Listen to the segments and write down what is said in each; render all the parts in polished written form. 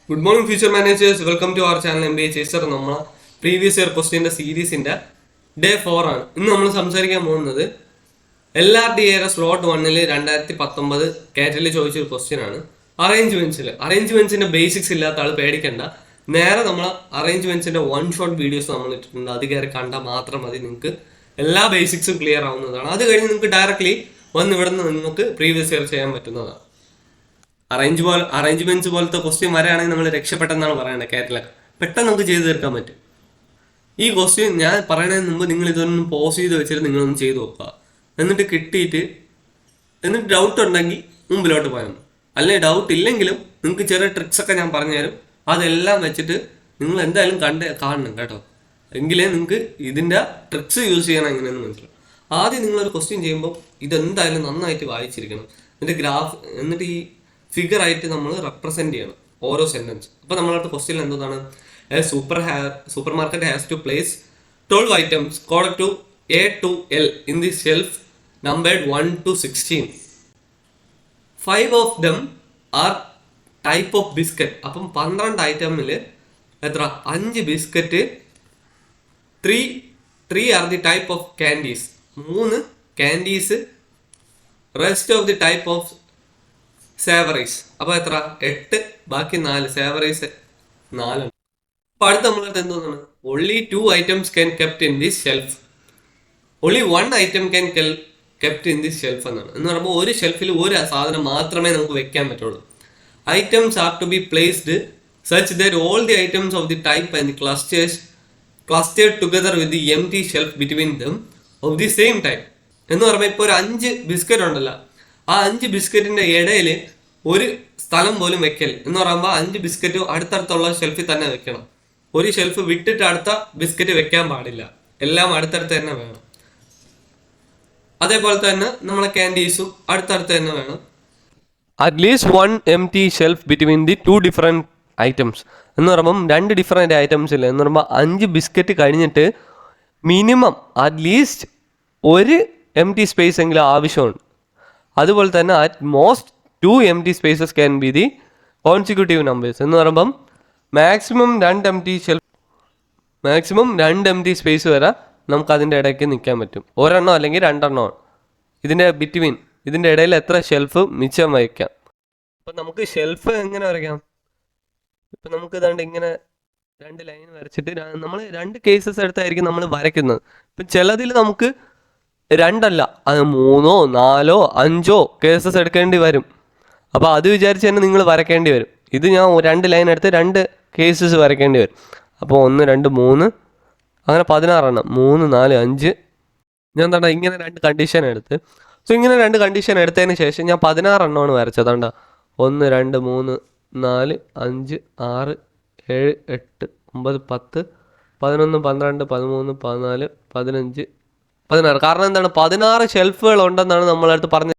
Good morning future managers, welcome to our channel MBA ചേച്ചർ. നമ്മൾ previous year ക്വസ്റ്റ്യൻ്റെ സീരീസിന്റെ day 4 ആണ്. ഇന്ന് നമ്മൾ സംസാരിക്കാൻ പോകുന്നത് LRDA സ്ലോട്ട് 1 2019 കാറ്റഗറിയിൽ ചോദിച്ചൊരു ക്വസ്റ്റ്യൻ ആണ്. അറേഞ്ച്മെന്റ്സിന്റെ ബേസിക്സ് ഇല്ലാത്ത ആൾ പേടിക്കണ്ട. നേരെ നമ്മൾ അറേഞ്ച്മെന്റ്സിന്റെ വൺ ഷോട്ട് വീഡിയോസ് നമ്മൾ ഇട്ടിട്ടുണ്ട്. അത് കയറി കണ്ടാൽ മാത്രം മതി, നിങ്ങൾക്ക് എല്ലാ ബേസിക്സും ക്ലിയർ ആവുന്നതാണ്. അത് കഴിഞ്ഞ് നിങ്ങൾക്ക് ഡയറക്ട്ലി വന്ന് ഇവിടെ നിന്ന് നിങ്ങൾക്ക് പ്രീവിയസ് ഇയർ ചെയ്യാൻ പറ്റുന്നതാണ്. അറേഞ്ച്മെന്റ്സ് പോലത്തെ ക്വസ്റ്റ്യൻ വരെയാണെങ്കിൽ നമ്മൾ രക്ഷപ്പെട്ടെന്നാണ് പറയുന്നത്. കാറ്റലൊക്കെ പെട്ടെന്ന് നമുക്ക് ചെയ്തു തീർക്കാൻ പറ്റും. ഈ ക്വസ്റ്റ്യൻ ഞാൻ പറയുന്നതിന് മുമ്പ് നിങ്ങൾ ഇതൊന്നും പോസ് ചെയ്ത് വെച്ചിട്ട് നിങ്ങളൊന്ന് ചെയ്ത് നോക്കുക. എന്നിട്ട് എന്നിട്ട് ഡൗട്ട് ഉണ്ടെങ്കിൽ മുമ്പിലോട്ട് പോയാൽ, അല്ലെങ്കിൽ ഡൗട്ട് ഇല്ലെങ്കിലും നിങ്ങൾക്ക് ചെറിയ ട്രിക്സ് ഒക്കെ ഞാൻ പറഞ്ഞുതരും. അതെല്ലാം വെച്ചിട്ട് നിങ്ങൾ എന്തായാലും കാണണം കേട്ടോ. എങ്കിലേ നിങ്ങൾക്ക് ഇതിൻ്റെ ട്രിക്സ് യൂസ് ചെയ്യണം എങ്ങനെയെന്ന് മനസ്സിലാവും. ആദ്യം നിങ്ങളൊരു ക്വസ്റ്റ്യൻ ചെയ്യുമ്പോൾ ഇതെന്തായാലും നന്നായിട്ട് വായിച്ചിരിക്കണം. എന്നിട്ട് ഈ ഫിഗർ ആയിട്ട് നമ്മൾ റെപ്രസെന്റ് ചെയ്യണം ഓരോ സെന്റൻസ്. അപ്പൊ നമ്മളടുത്ത ക്വസ്റ്റ്യൻ എന്താണ്? Supermarket has to place 12 items according to A to L in the shelf numbered 1 to 16. 5 of them are type of biscuit. അപ്പം 12 ഐറ്റമിൽ എത്ര? 5 biscuit, 3 are the type of candies. 3 candies, rest of the type of സേവറീസ്. അപ്പോൾ എത്ര? 8, ബാക്കി 4. സേവറീസ് 4. അപ്പൊ അടുത്ത നമ്മളടുത്ത് എന്താണ്? only 2 items can kept in this shelf. only 1 item can kept in this shelf എന്നാണ്. എന്ന് പറയുമ്പോൾ ഒരു ഷെൽഫിൽ ഒരു സാധനം മാത്രമേ നമുക്ക് വെക്കാൻ പറ്റുള്ളൂ. items are to be placed such that all the items of the type and the clustered together with the empty shelf between them of the same type. എന്ന് പറയുമ്പോൾ ഇപ്പോൾ ഒരു 5 ബിസ്ക്കറ്റ് ഉണ്ടല്ലോ, ആ 5 ബിസ്ക്കറ്റിന്റെ ഇടയിൽ ഒരു സ്ഥലം പോലും വെക്കൽ. എന്ന് പറയുമ്പോൾ 5 ബിസ്ക്കറ്റ് അടുത്തടുത്തുള്ള ഷെൽഫിൽ തന്നെ വെക്കണം. ഒരു ഷെൽഫ് വിട്ടിട്ട് അടുത്ത ബിസ്ക്കറ്റ് വെക്കാൻ പാടില്ല. എല്ലാം അടുത്തടുത്ത് തന്നെ വേണം. അതേപോലെ തന്നെ നമ്മളെ ക്യാൻഡീസും അടുത്തടുത്ത് തന്നെ വേണം. At least 1 empty shelf between the 2 different items. എന്ന് പറയുമ്പം 2 ഡിഫറെൻറ്റ് ഐറ്റംസ് ഇല്ല. എന്ന് പറയുമ്പോൾ 5 ബിസ്ക്കറ്റ് കഴിഞ്ഞിട്ട് മിനിമം അറ്റ്ലീസ്റ്റ് ഒരു empty സ്പേസ് എങ്കിലും ആവശ്യമുണ്ട്. അതുപോലെ തന്നെ at most 2 empty spaces can be the consecutive numbers. എന്ന് പറയുമ്പം മാക്സിമം 2 empty സ്പേസ് വരെ നമുക്ക് അതിൻ്റെ ഇടയ്ക്ക് നിൽക്കാൻ പറ്റും. ഒരെണ്ണം അല്ലെങ്കിൽ 2 എണ്ണം. ഇതിൻ്റെ ഇടയിൽ എത്ര ഷെൽഫ് മിച്ചം വയ്ക്കാം. അപ്പം നമുക്ക് ഷെൽഫ് എങ്ങനെ വരയ്ക്കാം? ഇപ്പം നമുക്ക് ഇതാണ്ട് ഇങ്ങനെ 2 ലൈൻ വരച്ചിട്ട് നമ്മൾ 2 കേസസ് എടുത്തായിരിക്കും നമ്മൾ വരയ്ക്കുന്നത്. ഇപ്പം ചിലതിൽ നമുക്ക് 2 അല്ല, അത് 3, 4, 5 കേസസ് എടുക്കേണ്ടി വരും. അപ്പോൾ അത് വിചാരിച്ച് തന്നെ നിങ്ങൾ വരയ്ക്കേണ്ടി വരും. ഇത് ഞാൻ 2 ലൈൻ എടുത്ത് 2 കേസസ് വരയ്ക്കേണ്ടി വരും. അപ്പോൾ 1, 2, 3 അങ്ങനെ 16 എണ്ണം. 3, 4, 5 ഞാൻ തണ്ട ഇങ്ങനെ 2 കണ്ടീഷൻ എടുത്ത്. സോ ഇങ്ങനെ 2 കണ്ടീഷൻ എടുത്തതിന് ശേഷം ഞാൻ 16 എണ്ണമാണ് വരച്ചത്. തണ്ട 1, 2, 3, 4, 5, 6, 7, 8, 9, 10, 11, 12, 13, 14, 15, 16. കാരണം എന്താണ്? 16 ഷെൽഫുകൾ ഉണ്ടെന്നാണ് നമ്മളടുത്ത് പറഞ്ഞത്.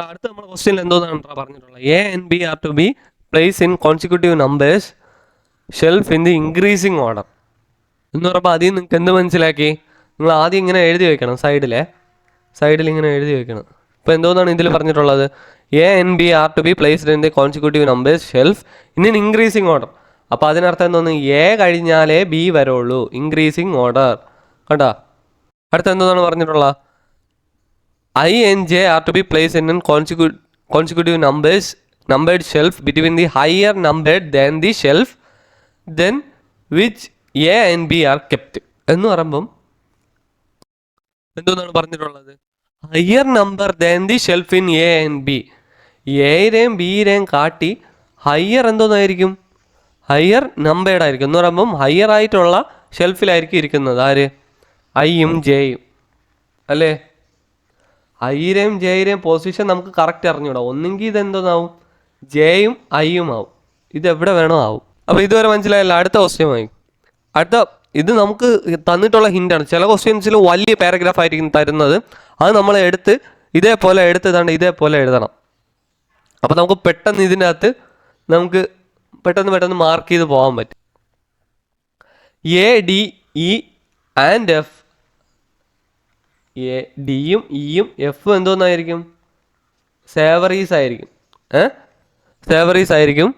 അടുത്ത നമ്മുടെ ക്വസ്റ്റ്യനിൽ എന്തോന്നാണ് പറഞ്ഞിട്ടുള്ളത്? A and B are to be placed in consecutive numbers shelf in the increasing order. എന്ന് പറയുമ്പോൾ ആദ്യം നിങ്ങൾക്ക് എന്ത് മനസ്സിലാക്കി? നിങ്ങൾ ആദ്യം ഇങ്ങനെ എഴുതി വെക്കണം. സൈഡിൽ ഇങ്ങനെ എഴുതി വെക്കണം. ഇപ്പോൾ എന്തോന്നാണ് ഇതിൽ പറഞ്ഞിട്ടുള്ളത്? A and B are to be placed in the consecutive numbers shelf in an increasing order. അപ്പോൾ അതിനർത്ഥം എന്തോന്ന്? A കഴിഞ്ഞാലേ B വരുള്ളൂ. Increasing order. കണ്ടോ? അടുത്ത എന്തോന്നാണ് പറഞ്ഞിട്ടുള്ളത്? I and J are to be placed in consecutive numbered shelf between the higher numbered than the shelf then which A and B are kept. എന്ന് പറയുമ്പം എന്തോന്നാണ് പറഞ്ഞിട്ടുള്ളത്? Higher number than the shelf in A and B. എയുടെയും ബിയുടെയും കാട്ടി higher എന്തോന്നായിരിക്കും? Higher numbered ആയിരിക്കും. എന്ന് പറയുമ്പം higher ആയിട്ടുള്ള ഷെൽഫിലായിരിക്കും ഇരിക്കുന്നത്. ആര്? ഐയും ജെയും അല്ലേ? ഐയുടെയും ജെയുടെയും പൊസിഷൻ നമുക്ക് കറക്റ്റ് അറിഞ്ഞൂടാ. ഒന്നെങ്കിൽ ഇതെന്തോന്നാവും? ജെയും ഐയും ആവും. ഇത് എവിടെ വേണോ ആവും. അപ്പോൾ ഇതുവരെ മനസ്സിലായല്ലോ. അടുത്ത ക്വസ്റ്റ്യൻ ഇത് നമുക്ക് തന്നിട്ടുള്ള ഹിൻ്റാണ്. ചില ക്വസ്റ്റ്യൻസിൽ വലിയ പാരഗ്രാഫ് ആയിരിക്കും തരുന്നത്. അത് നമ്മൾ ഇതേപോലെ എഴുതണം. അപ്പോൾ നമുക്ക് പെട്ടെന്ന് ഇതിൻ്റെ അകത്ത് നമുക്ക് പെട്ടെന്ന് മാർക്ക് ചെയ്ത് പോകാൻ പറ്റും. A, D, E and F. ഡിയും ഇയും എഫും എന്തോന്നായിരിക്കും? സേവറീസ് ആയിരിക്കും.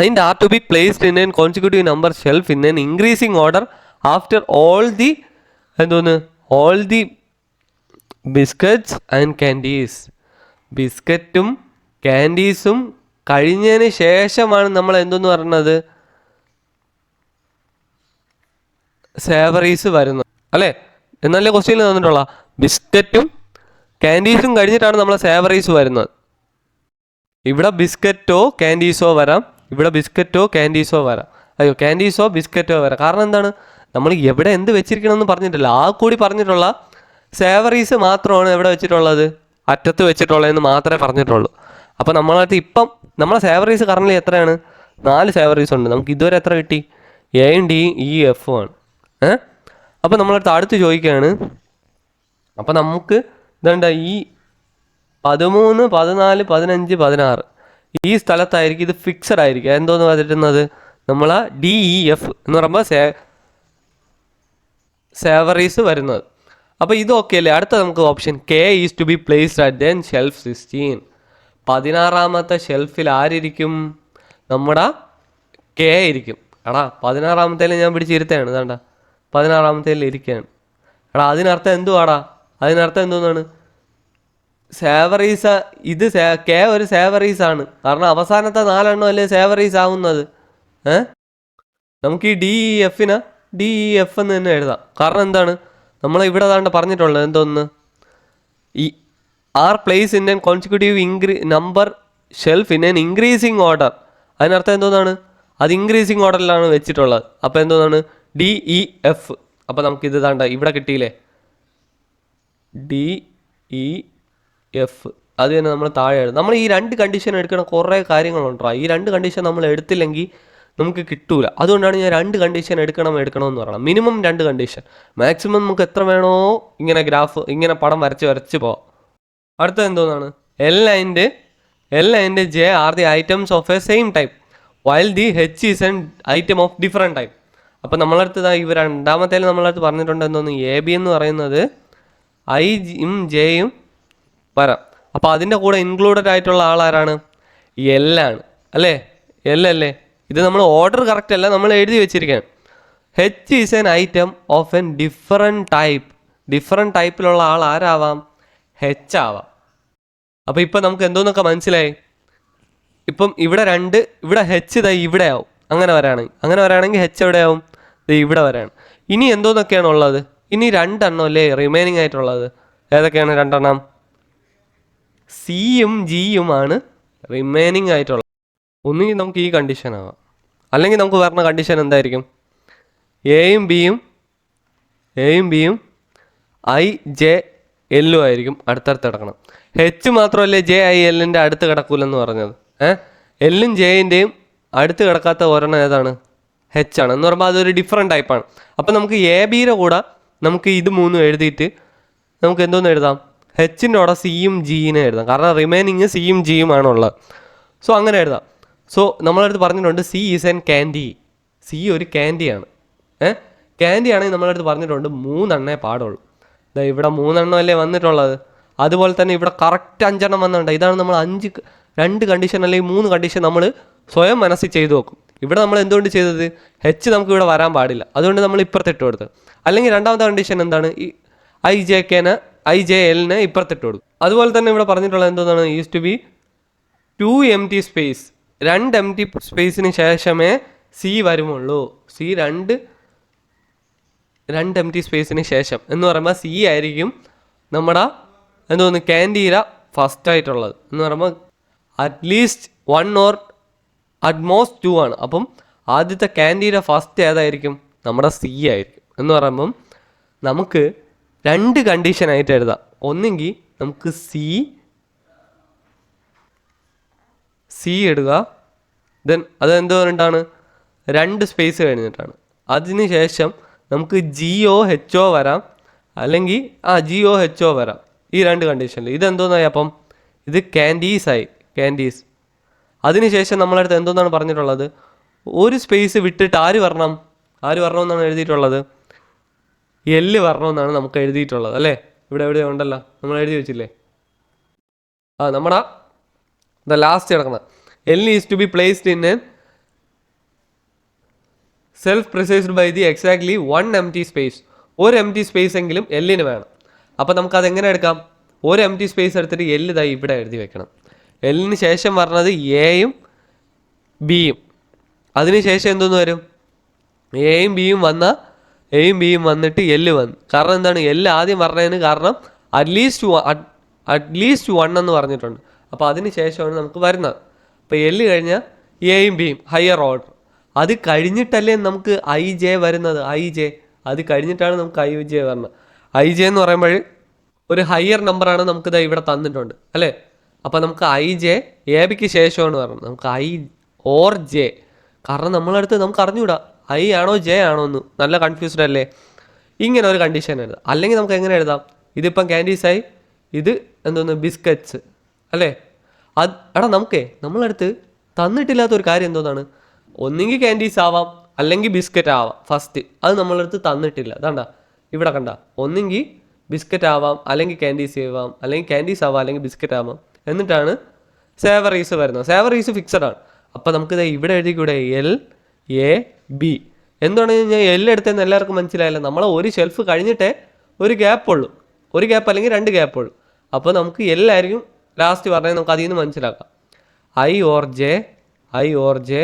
and are to be placed in a consecutive number shelf in an increasing order after all the എന്തോന്ന് all the biscuits and candies. ബിസ്ക്കറ്റും ക്യാൻഡീസും കഴിഞ്ഞതിന് ശേഷമാണ് നമ്മൾ എന്തെന്ന് പറയുന്നത് സേവറീസ് വരുന്നത് അല്ലേ? എന്നല്ലേ ക്വസ്റ്റ്യനിൽ തന്നിട്ടുള്ള ബിസ്ക്കറ്റും ക്യാൻഡീസും കഴിഞ്ഞിട്ടാണ് നമ്മൾ സേവറീസ് വരുന്നത്. ഇവിടെ ബിസ്ക്കറ്റോ ക്യാൻഡീസോ വരാം, ഇവിടെ ബിസ്ക്കറ്റോ ക്യാൻഡീസോ വരാം, അയ്യോ ക്യാൻഡീസോ ബിസ്ക്കറ്റോ വരാം. കാരണം എന്താണ്, നമ്മൾ എവിടെ എന്ത് വെച്ചിരിക്കണമെന്ന് പറഞ്ഞിട്ടില്ല. ആ കൂടി പറഞ്ഞിട്ടുള്ള സേവറീസ് മാത്രമാണ് എവിടെ വെച്ചിട്ടുള്ളത്, അറ്റത്ത് വെച്ചിട്ടുള്ളതെന്ന് മാത്രമേ പറഞ്ഞിട്ടുള്ളൂ. അപ്പോൾ നമ്മളടുത്ത് ഇപ്പം നമ്മളെ സേവറീസ് കറൻറ്റ്ലി എത്രയാണ്? 4 സേവറീസ് ഉണ്ട്. നമുക്ക് ഇതുവരെ എത്ര കിട്ടി? എയും ഡിയും ഇ എഫും ആണ്. അപ്പോൾ നമ്മളടുത്ത് അടുത്ത് ചോദിക്കുകയാണ്. അപ്പോൾ നമുക്ക് ഇതുണ്ട ഈ 13, 14, 15, 16 ഈ സ്ഥലത്തായിരിക്കും ഇത് ഫിക്സഡ് ആയിരിക്കും. എന്തോന്ന് പറഞ്ഞിട്ടുന്നത് നമ്മൾ ഡി ഇ എഫ് എന്ന് പറയുമ്പോൾ സേവറീസ് വരുന്നത്. അപ്പോൾ ഇത് ഓക്കെ അല്ലേ? അടുത്ത നമുക്ക് option K is to be placed at then shelf 16. 16ാമത്തെ ഷെൽഫിൽ ആരിരിക്കും? നമ്മുടെ കെ ഇരിക്കും. എടാ 16ാമത്തേൽ ഞാൻ പിടിച്ചിരുത്താണ്. വേണ്ട 16ാമത്തേൽ ഇരിക്കുകയാണ്. എടാ അതിനർത്ഥം എന്തുവാടാ? അതിനർത്ഥം എന്തോന്നാണ്? സേവറീസ്. ഇത് കെ ഒരു സേവറീസ് ആണ്. കാരണം അവസാനത്തെ 4 എണ്ണം അല്ലേ സേവറീസ് ആവുന്നത്. നമുക്ക് ഈ ഡി ഇ എഫിന് ഡി ഇ എഫ് എന്ന് തന്നെ എഴുതാം. കാരണം എന്താണ്, നമ്മൾ ഇവിടെ താണ്ട് പറഞ്ഞിട്ടുള്ളത് എന്തോന്ന്, ഈ R place in an consecutive number shelf in an increasing order. അതിനർത്ഥം എന്തോന്നാണ്, അത് ഇൻക്രീസിങ് ഓർഡറിലാണ് വെച്ചിട്ടുള്ളത്. അപ്പോൾ എന്തോന്നാണ് ഡി ഇ എഫ്. അപ്പോൾ നമുക്കിത് താണ്ട ഇവിടെ കിട്ടിയില്ലേ, ഡി ഇ എഫ്. അത് തന്നെ നമ്മൾ താഴെ എഴുതും. നമ്മൾ ഈ 2 കണ്ടീഷൻ എടുക്കുന്ന കുറേ കാര്യങ്ങളുണ്ടോ. ഈ 2 കണ്ടീഷൻ നമ്മൾ എടുത്തില്ലെങ്കിൽ നമുക്ക് കിട്ടൂല. അതുകൊണ്ടാണ് ഞാൻ 2 കണ്ടീഷൻ എടുക്കണമെന്ന് പറയണം. മിനിമം 2 കണ്ടീഷൻ, മാക്സിമം നമുക്ക് എത്ര വേണോ ഇങ്ങനെ ഗ്രാഫ് ഇങ്ങനെ പടം വരച്ച് പോവാം. അടുത്തത് എന്തോന്നാണ്, L and J are the items of a same type while the H is an item of different type. അപ്പോൾ നമ്മളടുത്ത് ഇവ രണ്ടാമത്തേൽ നമ്മളടുത്ത് പറഞ്ഞിട്ടുണ്ട് എന്തോന്ന്, എ ബി എന്ന് പറയുന്നത് ഐയും ജെയും വരാം. അപ്പോൾ അതിൻ്റെ കൂടെ ഇൻക്ലൂഡഡ് ആയിട്ടുള്ള ആളാരാണ്? എല്ലാണ് അല്ലേ? എല്ലല്ലേ? ഇത് നമ്മൾ ഓർഡർ കറക്റ്റ് അല്ല, നമ്മൾ എഴുതി വെച്ചിരിക്കുകയാണ്. H is an item of N different ടൈപ്പിലുള്ള ആൾ ആരാവാം? എച്ച് ആവാം. അപ്പോൾ ഇപ്പം നമുക്ക് എന്തോന്നൊക്കെ മനസ്സിലായി. ഇപ്പം ഇവിടെ ഇവിടെ എച്ച് ഇവിടെ ആവും. അങ്ങനെ വരാണെങ്കിൽ എച്ച് എവിടെയാവും? ഇവിടെ വരാണ്. ഇനി എന്തോന്നൊക്കെയാണ് ഉള്ളത്? ഇനി 2 എണ്ണം അല്ലേ റിമൈനിങ് ആയിട്ടുള്ളത്. ഏതൊക്കെയാണ് 2 എണ്ണം? സിയും ജിയുമാണ് റിമൈനിങ് ആയിട്ടുള്ളത്. ഒന്നുകിൽ നമുക്ക് ഈ കണ്ടീഷൻ ആവാം, അല്ലെങ്കിൽ നമുക്ക് പറഞ്ഞ കണ്ടീഷൻ എന്തായിരിക്കും? എയും ബിയും ഐ ജെ എല്ലും ആയിരിക്കും അടുത്തടുത്ത് കിടക്കണം. എച്ച് മാത്രമല്ലേ ജെ ഐ എല്ലിൻ്റെ അടുത്ത് കിടക്കൂലെന്ന് പറഞ്ഞത്. എല്ലും ജെയിൻ്റെയും അടുത്ത് കിടക്കാത്ത ഒരെണ്ണം ഏതാണ്? എച്ച് ആണ്. എന്ന് പറയുമ്പോൾ അതൊരു ഡിഫറെൻറ്റ് ടൈപ്പാണ്. അപ്പം നമുക്ക് എ ബിയുടെ കൂടെ നമുക്ക് ഇത് 3 എഴുതിയിട്ട് നമുക്ക് എന്തോന്ന് എഴുതാം? എച്ചിൻ്റെ കൂടെ സിയും ജിനെ എഴുതാം. കാരണം റിമൈനിങ് സിയും ജിയും ആണുള്ളത്. സോ അങ്ങനെ എഴുതാം. സോ നമ്മളടുത്ത് പറഞ്ഞിട്ടുണ്ട് C is N candy. C ഒരു ക്യാൻഡിയാണ്. ക്യാൻഡി ആണെങ്കിൽ നമ്മളടുത്ത് പറഞ്ഞിട്ടുണ്ട് 3 എണ്ണേ പാടുള്ളൂ. ഇവിടെ 3 എണ്ണം അല്ലേ വന്നിട്ടുള്ളത്. അതുപോലെ തന്നെ ഇവിടെ കറക്റ്റ് 5 എണ്ണം വന്നിട്ടുണ്ട്. ഇതാണ് നമ്മൾ 2 കണ്ടീഷൻ അല്ലെങ്കിൽ 3 കണ്ടീഷൻ നമ്മൾ സ്വയം മനസ്സിൽ ചെയ്തു നോക്കും. ഇവിടെ നമ്മൾ എന്തുകൊണ്ട് ചെയ്തത്? എച്ച് നമുക്ക് ഇവിടെ വരാൻ പാടില്ല, അതുകൊണ്ട് നമ്മൾ ഇപ്പുറത്തിട്ട് കൊടുത്ത്. അല്ലെങ്കിൽ രണ്ടാമത്തെ കണ്ടീഷൻ എന്താണ്? ഈ ഐ ജെ എല്ലിനെ ഇപ്പുറത്തിട്ട് കൊടുക്കും. അതുപോലെ തന്നെ ഇവിടെ പറഞ്ഞിട്ടുള്ളത് എന്താണ്? Is to be 2 empty space. 2 empty സ്പേസിന് ശേഷമേ സി വരുമുള്ളൂ. സി 2 എംപ്റ്റി സ്പേസിന് ശേഷം എന്ന് പറയുമ്പോൾ സി ആയിരിക്കും നമ്മുടെ എന്തോന്ന് ക്യാൻഡീര ഫസ്റ്റ് ആയിട്ടുള്ളത്. എന്ന് പറയുമ്പോൾ അറ്റ്ലീസ്റ്റ് 1 ഓർ അറ്റ്മോസ്റ്റ് 2 ആണ്. അപ്പം ആദ്യത്തെ ക്യാൻഡീര ഫസ്റ്റ് ഏതായിരിക്കും? നമ്മുടെ സി ആയിരിക്കും. എന്ന് പറയുമ്പം നമുക്ക് 2 കണ്ടീഷനായിട്ട് എഴുതാം. ഒന്നെങ്കിൽ നമുക്ക് സി ഇടുക, ദെൻ അതെന്തുകൊണ്ടാണ്? 2 സ്പേസ് കഴിഞ്ഞിട്ടാണ്. അതിന് ശേഷം നമുക്ക് ജിഒ എച്ച്ഒ വരാം, അല്ലെങ്കിൽ ജിഒ എച്ച്ഒ വരാം. ഈ 2 കണ്ടീഷനിൽ ഇതെന്തോന്നായി? അപ്പം ഇത് ക്യാൻഡീസ്. അതിനുശേഷം നമ്മളടുത്ത് എന്തോന്നാണ് പറഞ്ഞിട്ടുള്ളത്? ഒരു സ്പേസ് വിട്ടിട്ട് ആര് വരണമെന്നാണ് എഴുതിയിട്ടുള്ളത്? എല്ല് വരണമെന്നാണ് നമുക്ക് എഴുതിയിട്ടുള്ളത് അല്ലേ? ഇവിടെ ഉണ്ടല്ലോ, നമ്മൾ എഴുതി വെച്ചില്ലേ? നമ്മുടെ ലാസ്റ്റ് കിടക്കണം L is to be placed in an shelf preceded by the exactly 1 empty space. ഒരു empty സ്പേസ് എങ്കിലും എല്ലിന് വേണം. അപ്പോൾ നമുക്കത് എങ്ങനെ എടുക്കാം? ഒരു empty സ്പേസ് എടുത്തിട്ട് എല്ല് ദാ ഇവിടെ എഴുതി വെക്കണം. എല്ലിന് ശേഷം പറഞ്ഞത് എയും ബിയും. അതിനുശേഷം എന്തോന്ന് വരും? എയും ബിയും വന്നിട്ട് എല്ല് വന്നു. കാരണം എന്താണ്? എല്ല് ആദ്യം പറഞ്ഞതിന് കാരണം അറ്റ്ലീസ്റ്റ് 1 എന്ന് പറഞ്ഞിട്ടുണ്ട്. അപ്പോൾ അതിന് ശേഷമാണ് നമുക്ക് വരുന്നത്. അപ്പോൾ എല്ല് കഴിഞ്ഞാൽ എയും ബിയും ഹയർ ഓർഡർ. അത് കഴിഞ്ഞിട്ടല്ലേ നമുക്ക് ഐ ജെ വരുന്നത്. അത് കഴിഞ്ഞിട്ടാണ് നമുക്ക് ഐ ജെ വരുന്നത്. ഐ ജെ എന്ന് പറയുമ്പോൾ ഒരു ഹയർ നമ്പറാണ് നമുക്കിത് ഇവിടെ തന്നിട്ടുണ്ട് അല്ലേ. അപ്പോൾ നമുക്ക് ഐ ജെ എ ബിക്ക് ശേഷമാണ് പറയുന്നത്. നമുക്ക് ഐ ഓർ ജെ. കാരണം നമ്മളടുത്ത് നമുക്ക് അറിഞ്ഞുകൂടാ ഐ ആണോ ജെ ആണോ എന്ന്. നല്ല കൺഫ്യൂസ്ഡ് അല്ലേ? ഇങ്ങനെ ഒരു കണ്ടീഷൻ എഴുതാം. അല്ലെങ്കിൽ നമുക്ക് എങ്ങനെ എഴുതാം? ഇതിപ്പം ക്യാൻഡീസായി, ഇത് എന്തോന്ന് ബിസ്ക്കറ്റ്സ് അല്ലേ. എടാ നമ്മളടുത്ത് തന്നിട്ടില്ലാത്തൊരു കാര്യം എന്തോന്നാണ്? ഒന്നെങ്കിൽ ക്യാൻഡീസ് ആവാം അല്ലെങ്കിൽ ബിസ്ക്കറ്റ് ആവാം. ഫസ്റ്റ് അത് നമ്മളടുത്ത് തന്നിട്ടില്ല. അതാണ്ടാ ഇവിടെ കണ്ട, ഒന്നെങ്കിൽ ബിസ്ക്കറ്റ് ആവാം അല്ലെങ്കിൽ ക്യാൻഡീസ് ആവാം, അല്ലെങ്കിൽ ക്യാൻഡീസ് ആവാം അല്ലെങ്കിൽ ബിസ്ക്കറ്റ് ആവാം. എന്നിട്ടാണ് സേവറീസ് വരുന്നത്. സേവറീസ് ഫിക്സഡ് ആണ്. അപ്പോൾ നമുക്കിത് ഇവിടെ എഴുതിക്കൂടെ എൽ എ ബി. എന്തുകൊണ്ടാണ് ഞാൻ എൽ എടുത്തതെന്ന് എല്ലാവർക്കും മനസ്സിലായല്ലോ. നമ്മളെ ഒരു ഷെൽഫ് കഴിഞ്ഞിട്ടേ ഒരു ഗ്യാപ്പ് ഉള്ളൂ. ഒരു ഗ്യാപ്പ് അല്ലെങ്കിൽ 2 ഗ്യാപ്പ് ഉള്ളൂ. അപ്പോൾ നമുക്ക് എല്ലായിരിക്കും ലാസ്റ്റ് പറഞ്ഞാൽ നമുക്ക് അതിൽ നിന്ന് മനസ്സിലാക്കാം. I or J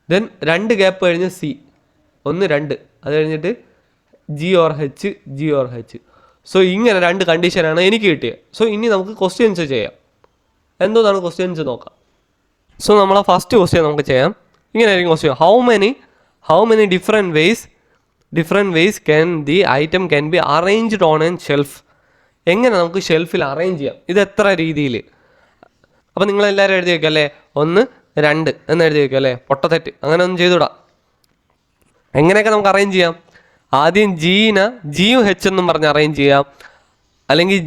then 2 gap കഴിഞ്ഞ് സി 1 2 അത് കഴിഞ്ഞിട്ട് ജി ഓർ എച്ച്. സോ ഇങ്ങനെ 2 കണ്ടീഷനാണ് എനിക്ക് കിട്ടിയത്. സോ ഇനി നമുക്ക് ക്വസ്റ്റ്യൻസ് ചെയ്യാം. എന്തോന്നാണ് ക്വസ്റ്റ്യൻസ് നോക്കാം. സോ നമ്മളെ ഫസ്റ്റ് ക്വസ്റ്റ്യൻ നമുക്ക് ചെയ്യാം. ഇങ്ങനെ ആയിരിക്കും question. How many different ways can the item can be arranged on an shelf. എങ്ങനെ നമുക്ക് ഷെൽഫിൽ അറേഞ്ച് ചെയ്യാം? ഇത് എത്ര രീതിയിൽ? അപ്പോൾ നിങ്ങളെല്ലാവരും എഴുതി വയ്ക്കുക അല്ലേ. 1 2 എന്ന് എഴുതി വയ്ക്കുക അല്ലേ. പൊട്ടത്തെറ്റ് അങ്ങനെ ഒന്നും ചെയ്തുകൂടാ. എങ്ങനെയൊക്കെ നമുക്ക് അറേഞ്ച് ചെയ്യാം? ആദ്യം ജിയും എച്ച് എന്നും പറഞ്ഞ് അറേഞ്ച് ചെയ്യാം, അല്ലെങ്കിൽ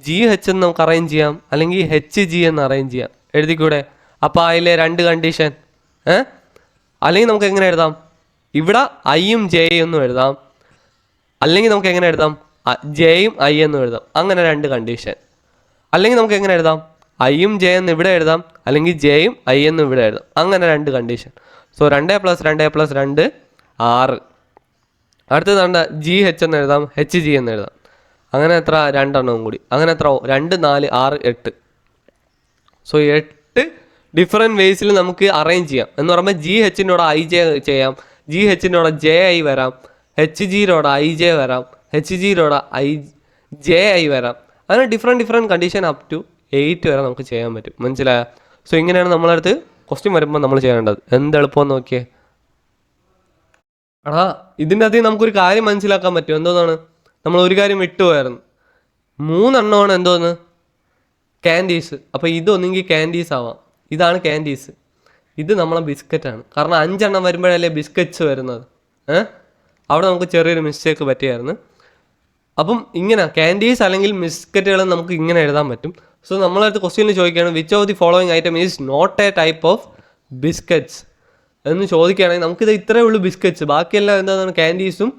ജി എച്ച് എന്ന് നമുക്ക് അറേഞ്ച് ചെയ്യാം, അല്ലെങ്കിൽ എച്ച് ജി എന്ന് അറേഞ്ച് ചെയ്യാം. എഴുതിക്കൂടെ? അപ്പോൾ അതിലെ 2 കണ്ടീഷൻ. അല്ലെങ്കിൽ നമുക്ക് എങ്ങനെ എഴുതാം? ഇവിടെ ഐയും ജെയും എന്നും എഴുതാം, അല്ലെങ്കിൽ നമുക്ക് എങ്ങനെ എഴുതാം? ജെയും ഐ എന്നും എഴുതാം. അങ്ങനെ 2 കണ്ടീഷൻ. അല്ലെങ്കിൽ നമുക്ക് എങ്ങനെ എഴുതാം? ഐയും ജെ എന്ന് ഇവിടെ എഴുതാം, അല്ലെങ്കിൽ ജെയും ഐ എന്നും ഇവിടെ എഴുതാം. അങ്ങനെ 2 കണ്ടീഷൻ. സോ 2 + 2 + 2 6. അടുത്തത് വേണ്ട ജി എച്ച് എന്ന് എഴുതാം, എച്ച് ജി എന്ന് എഴുതാം. അങ്ങനെ എത്ര? 2 എണ്ണവും കൂടി. അങ്ങനെ എത്ര? 2 4 6 8. സോ 8 ഡിഫറെൻറ്റ് വേസിൽ നമുക്ക് അറേഞ്ച് ചെയ്യാം. എന്ന് പറയുമ്പോൾ ജി എച്ചിനോട് ഐ ജെ ചെയ്യാം, ജി എച്ചിനോട് ജെ ഐ വരാം, എച്ച് ജിയിലോട് ഐ ജെ വരാം, എച്ച് ജിയിലോട് ഐ ജെ ഐ വരാം. അങ്ങനെ ഡിഫറെൻറ്റ് കണ്ടീഷൻ അപ് ടു 8 വരെ നമുക്ക് ചെയ്യാൻ പറ്റും. മനസ്സിലായോ? സോ ഇങ്ങനെയാണ് നമ്മളടുത്ത് ക്വസ്റ്റ്യൻ വരുമ്പോൾ നമ്മൾ ചെയ്യേണ്ടത്. എന്ത് എളുപ്പം നോക്കിയേ. ഇതിൻ്റെ അകത്ത് നമുക്കൊരു കാര്യം മനസ്സിലാക്കാൻ പറ്റും. എന്തോന്നാണ്? നമ്മൾ ഒരു കാര്യം വിട്ടുപോയായിരുന്നു. 3 എണ്ണമാണ് എന്തോന്ന്? ക്യാൻഡീസ്. അപ്പോൾ ഇതൊന്നെങ്കിൽ ക്യാൻഡീസ് ആവാം. ഇതാണ് ക്യാൻഡീസ്. ഇത് നമ്മളെ ബിസ്ക്കറ്റാണ്. കാരണം 5 എണ്ണം വരുമ്പോഴല്ലേ ബിസ്ക്കറ്റ്സ് വരുന്നത്. അവിടെ നമുക്ക് ചെറിയൊരു മിസ്റ്റേക്ക് പറ്റിയായിരുന്നു. അപ്പം ഇങ്ങനെ ക്യാൻഡീസ് അല്ലെങ്കിൽ ബിസ്ക്കറ്റുകൾ നമുക്ക് ഇങ്ങനെ എഴുതാൻ പറ്റും. സോ നമ്മളടുത്ത് ക്വസ്റ്റ്യനിൽ ചോദിക്കുകയാണ് which of the following item is not a type of biscuits എന്ന് ചോദിക്കുകയാണെങ്കിൽ നമുക്കിത് ഇത്രയേ ഉള്ളൂ ബിസ്ക്കറ്റ്സ്. ബാക്കിയെല്ലാം എന്താണ്? ക്യാൻഡീസും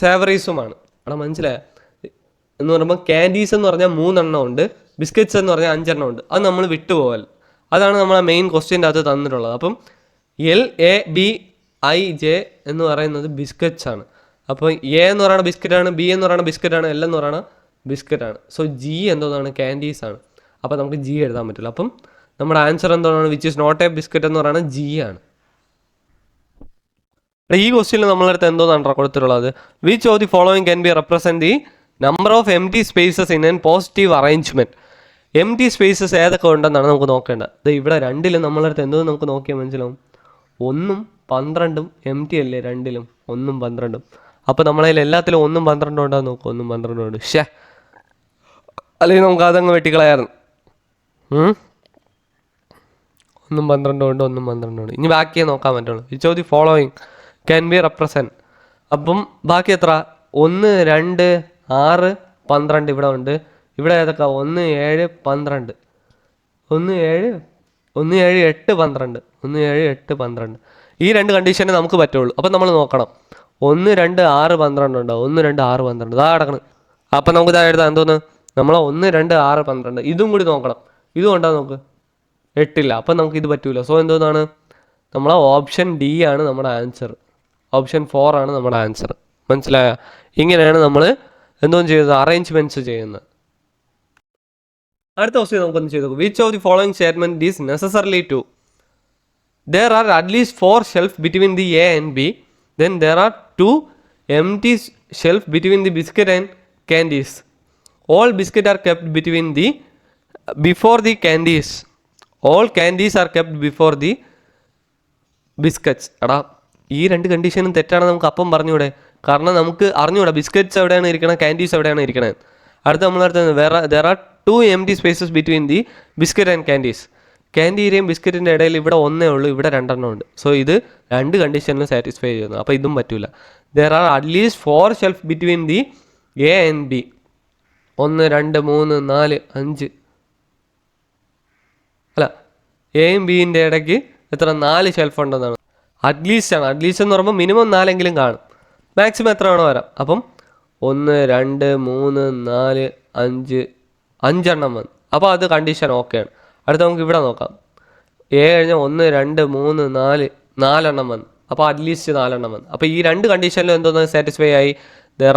സേവറീസുമാണ്. അവിടെ മനസ്സിലായോ? എന്ന് പറയുമ്പോൾ ക്യാൻഡീസ് എന്ന് പറഞ്ഞാൽ 3 എണ്ണം ഉണ്ട്, ബിസ്ക്കറ്റ്സ് എന്ന് പറഞ്ഞാൽ 5 എണ്ണം ഉണ്ട്. അത് നമ്മൾ വിട്ടുപോകൽ. അതാണ് നമ്മളെ മെയിൻ ക്വസ്റ്റ്യൻ്റെ അകത്ത് തന്നിട്ടുള്ളത്. അപ്പം L A B I J എന്ന് പറയുന്നത് ബിസ്ക്കറ്റ്സ് ആണ്. അപ്പോൾ എ എന്ന് പറയുന്ന ബിസ്ക്കറ്റാണ്, ബി എന്ന് പറയുന്ന ബിസ്ക്കറ്റാണ്, എൽ എന്ന് പറയുന്ന ബിസ്ക്കറ്റാണ്. സോ ജി എന്തോന്നാണ്? ക്യാൻഡീസ് ആണ്. അപ്പോൾ നമുക്ക് ജി എഴുതാൻ പറ്റില്ല. അപ്പം നമ്മുടെ ആൻസർ എന്താണ്? Which is not a biscuit എന്ന് പറയുന്നത് ജി ആണ്. ഈ ക്വസ്റ്റ്യനിൽ നമ്മളടുത്ത് എന്തോന്നാണ് കൊടുത്തിട്ടുള്ളത്? Which of the following can be represent the number of empty spaces in an positive arrangement. Empty spaces ഏതൊക്കെ ഉണ്ടെന്നാണ് നമുക്ക് നോക്കേണ്ടത്. ഇത് ഇവിടെ 2ലും നമ്മളടുത്ത് എന്തോന്ന് നമുക്ക് നോക്കിയാൽ മനസ്സിലാവും. 1ഉം 12ഉം എംപ്റ്റി അല്ലേ? 2ലും 1ഉം 12ഉം. അപ്പോൾ നമ്മളതിൽ എല്ലാത്തിലും 1ഉം 12ഉം ഉണ്ടാകും. നോക്കും 1ഉം 12ഉം ഉണ്ട്. അല്ലെങ്കിൽ നമുക്ക് അതങ്ങ് വെട്ടിക്കളയായിരുന്നു. 1ഉം 12ഉം ഉണ്ട്, 1ഉം 12ഉം ഉണ്ട്. ഇനി ബാക്കിയേ നോക്കാൻ പറ്റുള്ളൂ. Which of the following can be represent. അപ്പം ബാക്കി എത്ര? 1 2 6 12 ഇവിടെ ഉണ്ട്. ഇവിടെ ഏതൊക്കെ? 1 7 12, 1 7 8 12, 1 7 8 12. ഈ 2 കണ്ടീഷനെ നമുക്ക് പറ്റുള്ളൂ. അപ്പം നമ്മൾ നോക്കണം. 1 2 6 12 ഉണ്ടോ? 1 2 6 12 ഇതാ കിടക്കണം. അപ്പം നമുക്ക് ഇതാ എഴുതാം. എന്തോന്ന്? നമ്മൾ 1 2 6 12 ഇതും കൂടി നോക്കണം. ഇതും ഉണ്ടോ? നോക്ക് 8 ഇല്ല. അപ്പം നമുക്ക് ഇത് പറ്റൂല. സോ എന്തോന്നാണ്? നമ്മളെ ഓപ്ഷൻ ഡി ആണ് നമ്മുടെ ആൻസർ. ഓപ്ഷൻ 4 ആണ് നമ്മുടെ ആൻസർ. മനസ്സിലായ? ഇങ്ങനെയാണ് നമ്മൾ എന്തോന്നും ചെയ്യുന്നത്, അറേഞ്ച്മെൻറ്റ്സ് ചെയ്യുന്നത്. അടുത്ത ക്വസ്റ്റ്യൻ നമുക്കൊന്ന് ചെയ്തു നോക്കാം. Which of the following statement is necessarily true? There are at least 4 shelves between the A and B. Then there are 2 empty shelves between the biscuit and candies. All biscuits are kept before the candies. All candies are kept before the biscuits. എടാ ഈ രണ്ട് കണ്ടീഷനും തെറ്റാണ് നമുക്ക് അപ്പം പറഞ്ഞൂടെ? കാരണം നമുക്ക് അറിഞ്ഞൂടാ ബിസ്ക്കറ്റ്സ് എവിടെയാണ് ഇരിക്കണത്, കാൻഡീസ് എവിടെയാണ് ഇരിക്കണത്. നമ്മളടുത്ത് there are 2 empty spaces between the biscuit and candies. ക്യാൻഡീരെയും ബിസ്ക്കറ്റിൻ്റെ ഇടയിൽ ഇവിടെ ഒന്നേ ഉള്ളൂ, ഇവിടെ 2 എണ്ണം ഉണ്ട്. സോ ഇത് 2 കണ്ടീഷനിലും സാറ്റിസ്ഫൈ ചെയ്യുന്നു. അപ്പോൾ ഇതും പറ്റൂല. There are at least 4 shelf between the A and B. 1 2 3 4 5 അല്ല, എയും ബിൻ്റെ ഇടയ്ക്ക് എത്ര 4 ഷെൽഫ് ഉണ്ടെന്നാണ്. അറ്റ്ലീസ്റ്റ് ആണ്. അറ്റ്ലീസ്റ്റ് എന്ന് പറയുമ്പോൾ മിനിമം 4 കാണും. മാക്സിമം എത്ര വേണോ വരാം. അപ്പം 1 2 3 4 5 എണ്ണം വന്നു. അപ്പോൾ അത് കണ്ടീഷൻ ഓക്കെയാണ്. അടുത്ത നമുക്ക് ഇവിടെ നോക്കാം. എ കഴിഞ്ഞാൽ 1 2 3 4 എണ്ണം വന്നു. അപ്പോൾ അറ്റ്ലീസ്റ്റ് 4 എണ്ണം വന്നു. അപ്പോൾ ഈ 2 കണ്ടീഷനിലും എന്തോന്ന് സാറ്റിസ്ഫൈ ആയി? There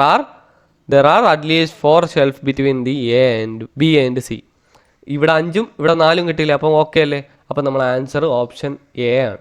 are at least 4 shelf between the A and B and C. ഇവിടെ 5ഉം ഇവിടെ 4ഉം കിട്ടിയില്ല. അപ്പം ഓക്കെ അല്ലേ? അപ്പം നമ്മളെ ആൻസർ ഓപ്ഷൻ എ ആണ്.